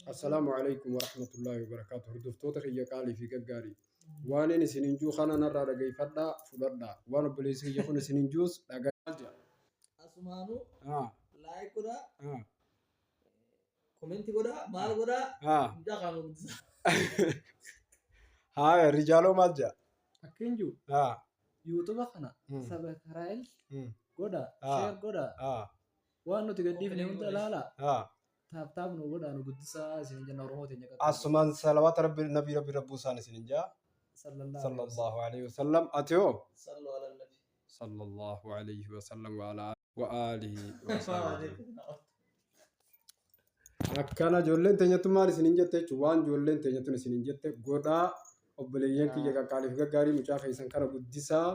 السلام عليكم ورحمة الله وبركاته. دكتور هي قالي في قاري وانا سننجو خانا نرى رجعي فدا فدا وانا بوليس يكون سننجوس رجع asumanu آه like kuda آه comment kuda mal kuda jaga هاي رجالو مالجا akinju YouTube kana subscribe goda share goda wanu tigadif ne unta lala tab tab no goda no gudisa sinja no rohote nyaka أسمان صلوات رب النبي رب ربوسان سننجا صلى الله عليه وسلم أتيو صلوا على النبي صلى الله عليه وسلم وآله وصحبه akkana ijoolleen teenyatu maal isinin jette waan ijoolleen teenyatu isinin jette godhaa obboleeyyan kiyya qaqqaaliif gaggaarii mucaa keessan kana guddisaa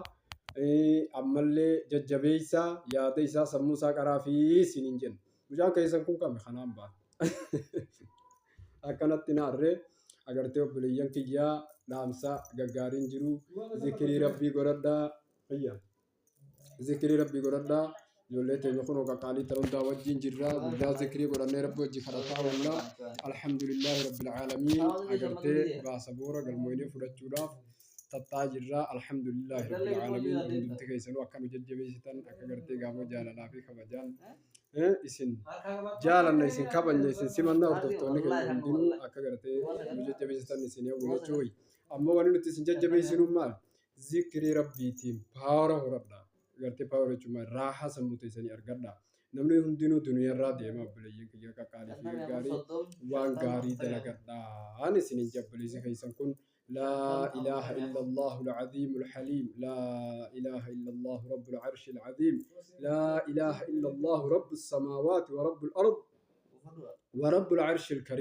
ammallee jajjabeessaa yaada isaa sammuu isaa qaraa fi isinin jenna mucaan keessan kun qame kanaan ba'an akkanatti naarree agartee obboleeyyan kiyyaa dhaamsa gaggaariin jiru zikirii rabbii godhadhaa fayyaa zikirii rabbii godhadhaa ijoollee teenya kun qaqqaalii ta'uun daawwajjiin jirra guddaa zikirii godhannee rabbi wajji kadhataa wallaa alhamdulillahi rabbil aalamiin agartee baasa boora galmooynee fudhachuudhaaf tattaa jirra alhamdulillahi rabbil aalamiin hundumti keessanuu akka nu jajjabeessitan akka gartee gaamoo jaalalaa fi kabajaan isin jaalanna isin kabajne isin simanna hordoftoonni keenya hundinuu akka gartee nu jajjabeessitan isin hawwu jechuuyi ammoo wanni nuti isin jajjabeessinu maal zikirii rabbiitiin paawara horadha gartee paawara jechuun raahaa sammuu teessanii argadha namni hundinuu duniyaarraa deema obboleeyyan kiyya qaqqaalii fi gaggaarii waan gaarii dalagadhaan isinin jabboleessi keessan kun لا إله إلا الله العظيم الحليم لا إله إلا الله رب العرش العظيم لا إله إلا الله رب السماوات ورب الأرض ورب العرش الكريم